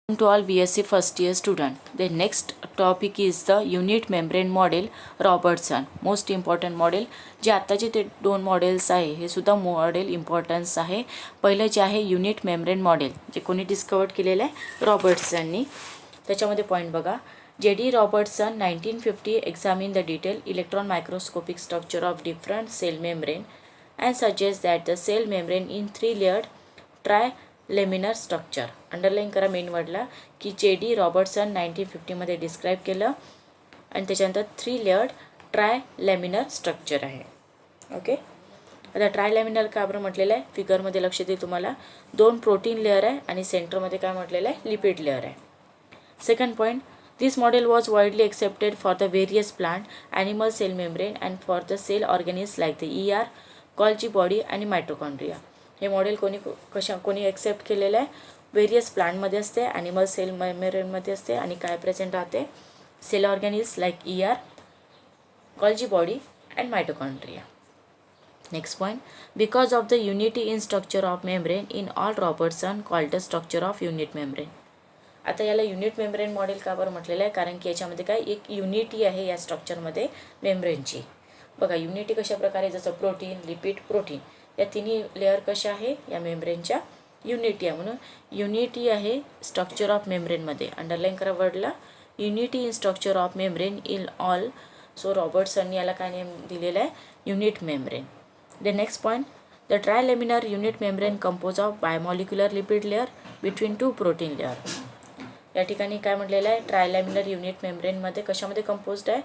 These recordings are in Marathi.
To all BSc first year student. The next topic is the unit membrane model Robertson. Most important model. जे आत्ताचे ते दोन मॉडेल्स आहे हे सुद्धा मॉडेल इम्पॉर्टन्स आहे. पहिलं जे आहे युनिट मेम्ब्रेन मॉडेल जे कोणी डिस्कवर केलेलं आहे रॉबर्ट्सननी. त्याच्यामध्ये पॉईंट बघा. J.D. Robertson 1950 examined the detailed electron microscopic structure of different cell membrane and suggests that the cell membrane in three-layered trilaminar structure. Underline करा मेन वर्डला की J.D. रॉबर्टसन 1950मध्ये डिस्क्राईब केलं आणि त्याच्यानंतर 3 लेयर्ड ट्रायलॅमिनर स्ट्रक्चर आहे. ओके, आता ट्रायलॅमिनर का आपण म्हटलेलं आहे फिगरमध्ये लक्ष देईल तुम्हाला. 2 प्रोटीन लेअर आहे आणि सेंटरमध्ये काय म्हटलेलं आहे लिपिड लेअर आहे. Second point, this model was widely accepted for the various plant animal cell membrane and for the cell organelles like the ER, Golgi body आणि मायटोकॉन्ड्रिया. हे मॉडेल कोणी एक्सेप्ट केलेलं आहे. व्हेरियस प्लांटमध्ये असते, ॲनिमल सेल मेम्ब्रेनमध्ये असते आणि काय प्रेझेंट राहते cell organelles like ER, Golgi body and mitochondria. Next point, because of the unity in structure of membrane in all Robertson called the structure of unit membrane. आता याला युनिट मेम्ब्रेन मॉडेल का बरं म्हटलेलं आहे कारण की याच्यामध्ये काय एक युनिटी आहे या स्ट्रक्चरमध्ये मेम्ब्रेनची. बघा युनिटी कशा प्रकारे जसं प्रोटीन, लिपिड, प्रोटीन या तिन्ही लेअर कशा आहे या मेम्ब्रेनच्या युनिटी आहे. म्हणून युनिटी आहे स्ट्रक्चर ऑफ मेम्ब्रेनमध्ये. अंडरलाईन करा वर्डला unity in structure of membrane in all. So Robertson याला काय नेम दिलेलं आहे unit membrane. The next point, the trilaminar unit membrane compose of bimolecular lipid layer between 2 protein layer. या ठिकाणी काय म्हटलेलं आहे ट्रायलॅमिनर युनिट मेम्ब्रेनमध्ये कशामध्ये कंपोज्ड आहे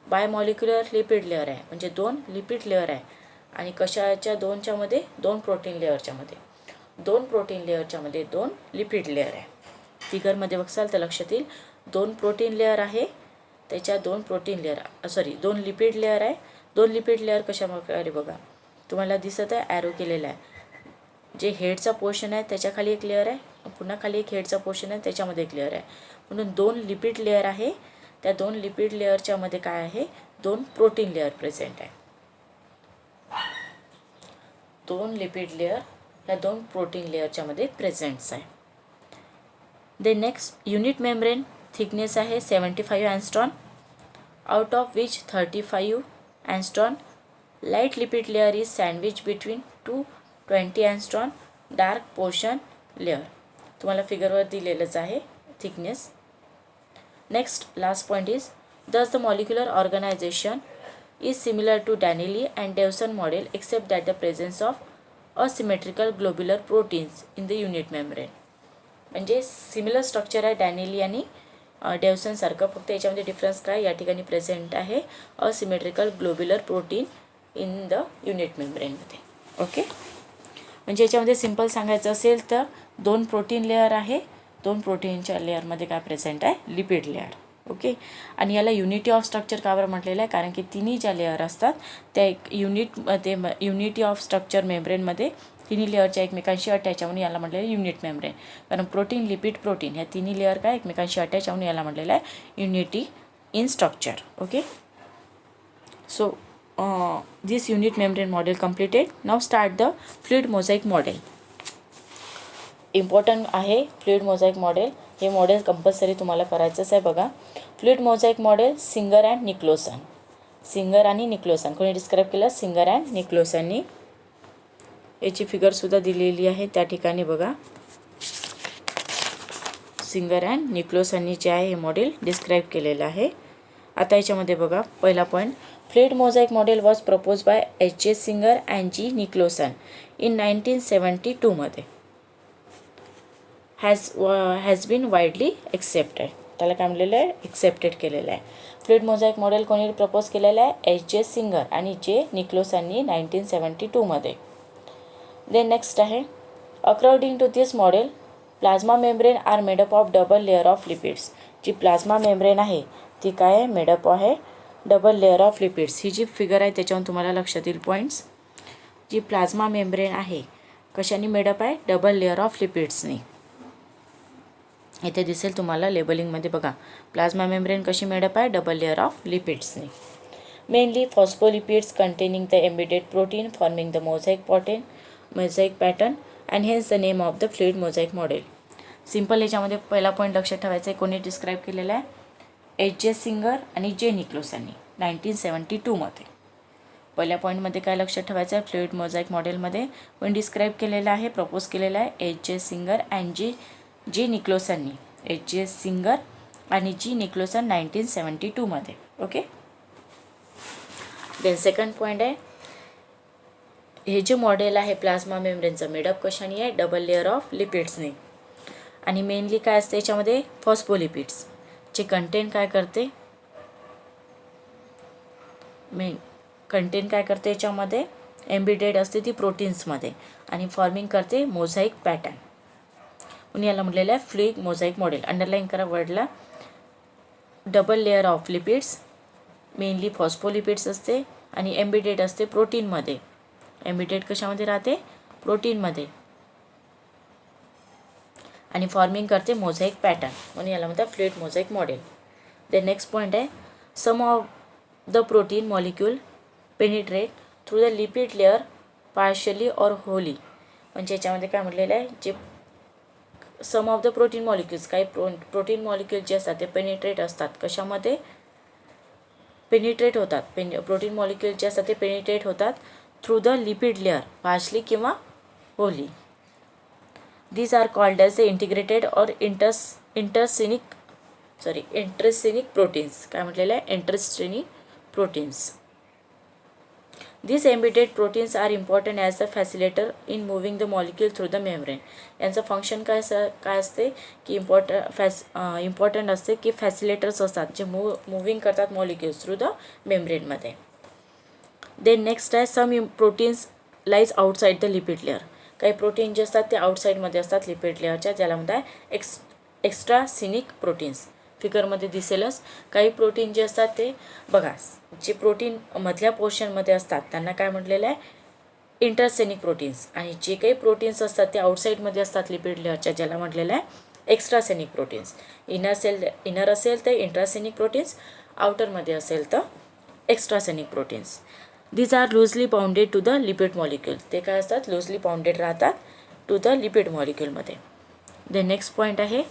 बायमॉलिक्युलर लिपिड लेअर आहे म्हणजे 2 लिपिड लेअर आहे आणि कशाच्या 2च्या मध्ये 2 प्रोटीन लेअरच्या मध्ये 2 प्रोटीन लेअरच्या मध्ये 2 लिपिड लेअर आहे. फिगरमध्ये बघसाल तर लक्षात येईल 2 प्रोटीन लेअर आहे त्याच्या 2 प्रोटीन लेअर 2 लिपिड लेअर आहे. 2 लिपिड लेअर कशा प्रकारे बघा तुम्हाला दिसत आहे ॲरो केलेला आहे. जे हेडचा पोर्शन आहे त्याच्या खाली एक लेअर आहे पुन्हा खाली एक हेडचा पोर्शन आहे त्याच्यामध्ये एक लेअर आहे म्हणून 2 लिपिड लेअर आहे. त्या 2 लिपिड लेअरच्या मध्ये काय आहे 2 प्रोटीन लेअर प्रेझेंट आहे. 2 लिपिड लेअर या 2 प्रोटीन लेअरच्या मध्ये प्रेझेंट्स आहे. The next unit membrane thickness आहे 75 angstrom out of which 35 angstrom light lipid layer is sandwich between 220 angstrom dark portion layer. तुम्हाला फिगरवर दिलेलंच आहे thickness. Next last point is thus the molecular organization is similar to Danelli and Dawson model except that the presence of asymmetrical globular proteins in the unit membrane. म्हणजे सिमिलर स्ट्रक्चर आहे डॅनेली आणि डेव्सन सारखं फक्त याच्यामध्ये डिफरन्स काय या ठिकाणी प्रेझेंट आहे asymmetrical globular protein in the unit मेम्ब्रेनमध्ये. ओके, म्हणजे याच्यामध्ये सिम्पल सांगायचं असेल तर 2 प्रोटीन लेअर आहे 2 प्रोटीनच्या लेअरमध्ये काय प्रेझेंट आहे लिपिड लेअर. ओके, आणि याला युनिटी ऑफ स्ट्रक्चर का बरं म्हटलेलं आहे कारण की तिन्ही ज्या लेअर असतात त्या एक युनिटमध्ये युनिटी ऑफ स्ट्रक्चर मेम्ब्रेनमध्ये तिन्ही लेअरच्या एकमेकांशी अटॅच म्हणून याला म्हटलेलं आहे युनिट मेम्ब्रेन. कारण प्रोटीन, लिपिड, प्रोटीन ह्या तिन्ही लेअर काय एकमेकांशी अटॅच म्हणून याला म्हटलेलं आहे unity in structure. Okay, so this unit membrane model completed. Now start the fluid mosaic model. Important आहे फ्लुइड मोझाईक मॉडेल. हे मॉडेल कंपल्सरी तुम्हाला करायचंच आहे. बघा fluid mosaic model Singer and Nicolson. Singer आणि निक्लोसन कोणी डिस्क्राईब केलं सिंगर अँड निक्लोसननी. याची फिगरसुद्धा दिलेली आहे त्या ठिकाणी बघा सिंगर अँड निक्लोसननी जे आहे हे मॉडेल डिस्क्राईब केलेलं आहे. आता याच्यामध्ये बघा पहिला point, fluid mosaic model was propose by H.J. Singer and G. Nicolson in 1972 मध्ये. Has been widely accepted. त्याला काय म्हणलेलं आहे एक्सेप्टेड केलेलं आहे. फ्लुइड मोझाईक मॉडेल कोणी प्रपोज केलेलं आहे H.J. सिंगर आणि J. निक्लोसननी 1972 मध्ये. देन नेक्स्ट आहे according to this model plasma membrane are made up of double layer of lipids. जी प्लाझ्मा मेम्ब्रेन आहे ती काय आहे मेडअप आहे डबल लेअर ऑफ लिपिड्स. ही जी फिगर आहे त्याच्यावरून तुम्हाला लक्षात येईल पॉईंट्स. जी प्लाझ्मा मेम्ब्रेन आहे कशाने मेडअप आहे डबल लेअर ऑफ लिपिड्सनी. इथे दिसेल तुम्हाला लेबलिंगमध्ये बघा प्लाझ्मा मेम्ब्रेन कशी मेडअप आहे डबल लेअर ऑफ लिपिड्सनी. Mainly phospholipids containing the embedded protein forming the mosaic pattern and hence the name of the fluid mosaic model. Simple याच्यामध्ये पहिला पॉईंट लक्षात ठेवायचा आहे, कोणी डिस्क्राईब केलेला आहे, H.J. सिंगर आणि जे निक्लोसननी 1972मध्ये. पहिल्या पॉईंटमध्ये काय लक्षात ठेवायचं आहे, फ्लुइड मोझॅइक मॉडेलमध्ये कोणी डिस्क्राईब केलेलं आहे, प्रपोज केलेलं आहे, H.J. सिंगर अँड जी निक्लोसननी. H.J. सिंगर आणि जी निक्लोसन 1972मध्ये. ओके. देन सेकंड पॉईंट आहे, हे जे मॉडेल आहे प्लाझ्मा मेम्ब्रेनचं मेडअप कशाने आहे, डबल लेअर ऑफ लिपिड्सने. आणि मेनली काय असते याच्यामध्ये, फॉस्फोलिपिड्स. चे कंटेंट काय करते, कंटेंट काय करते याच्यामध्ये, एम्बिडेड असते ती प्रोटीन्समध्ये आणि फॉर्मिंग करते मोझाईक पॅटर्न. म्हणून याला म्हटलेलं आहे फ्लुइड मोझाईक मॉडेल. अंडरलाईन करा वर्डला. Double layer of lipids, mainly phospholipids असते आणि एम्बिडेड असते प्रोटीनमध्ये. एम्बिडेड कशामध्ये राहते, प्रोटीनमध्ये, आणि फॉर्मिंग करते मोझाईक पॅटर्न. म्हणून याला म्हणतात fluid mosaic model. The next point आहे, some of the protein molecule penetrate through the lipid layer partially or wholly. म्हणजे याच्यामध्ये काय म्हटलेलं आहे, जे some of the protein molecules, काही प्रोटीन मॉलिक्यूल जे असतात ते पेनिट्रेट असतात. कशामध्ये पेनिट्रेट होतात, प्रोटीन मॉलिक्यूल जे असतात ते पेनिट्रेट होतात through the lipid layer, partially किंवा wholly. These are called as the integrated or intrinsic proteins. काय म्हटलेलं आहे, intrinsic proteins. These embedded proteins are important as a facilitator in moving the molecule through the membrane. यांचं फंक्शन काय असते की इम्पॉर्टंट असते की फॅसिलेटर्स असतात जे मूविंग करतात मॉलिक्युल्स थ्रू द मेम्ब्रेनमध्ये. देन नेक्स्ट आहे, some proteins lies outside the lipid layer. काही प्रोटीन जे असतात ते आउटसाईडमध्ये असतात लिपिड लेअरच्या, ज्याला म्हणतात एक्स्ट्रासिनिक प्रोटीन्स. फिगरमध्ये दिसेलच. काही प्रोटीन जे असतात ते बघा, जे प्रोटीन मधल्या पोर्शनमध्ये असतात त्यांना काय म्हटलेलं आहे, इंटरसेनिक प्रोटीन्स. आणि जे काही प्रोटीन्स असतात ते आउटसाईडमध्ये असतात लिपिड लेअरच्या, ज्याला म्हटलेलं आहे एक्स्ट्रासेनिक प्रोटीन्स. इनर असेल तर इंट्रासेनिक प्रोटीन्स, आउटरमध्ये असेल तर एक्स्ट्रासेनिक proteins. These are loosely bounded to the lipid molecule. ते काय असतात, लूजली बाउंडेड राहतात टू द लिपिड मॉलिक्यूलमध्ये. द नेक्स्ट पॉईंट आहे,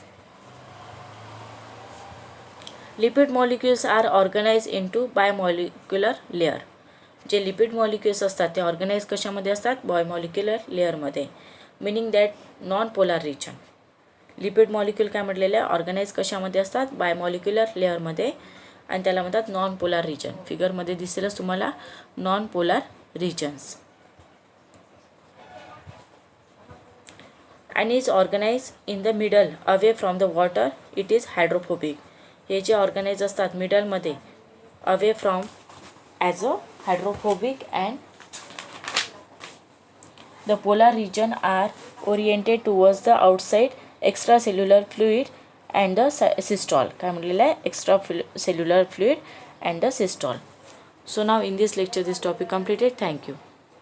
lipid molecules are organise into bimolecular layer. जे लिपिड मॉलिक्युल्स असतात ते ऑर्गनाइज कशामध्ये असतात, बायमॉलिक्युलर लेअरमध्ये. Meaning that non polar region. Lipid molecule काय म्हटलेलं आहे, ऑर्गनाइज कशामध्ये असतात, बायमॉलिक्युलर लेअरमध्ये, आणि त्याला म्हणतात नॉन पोलार रिजन. फिगरमध्ये दिसेलच तुम्हाला non polar regions. And is organise in the middle away from the water, it is hydrophobic. हे जे ऑर्गनाइज असतात मिडलमध्ये away from as a hydrophobic, and the polar region are oriented towards the outside extra cellular fluid and the cytosol. काय म्हटलेलं आहे, extra cellular fluid and the cytosol. So now in this lecture this topic completed. Thank you.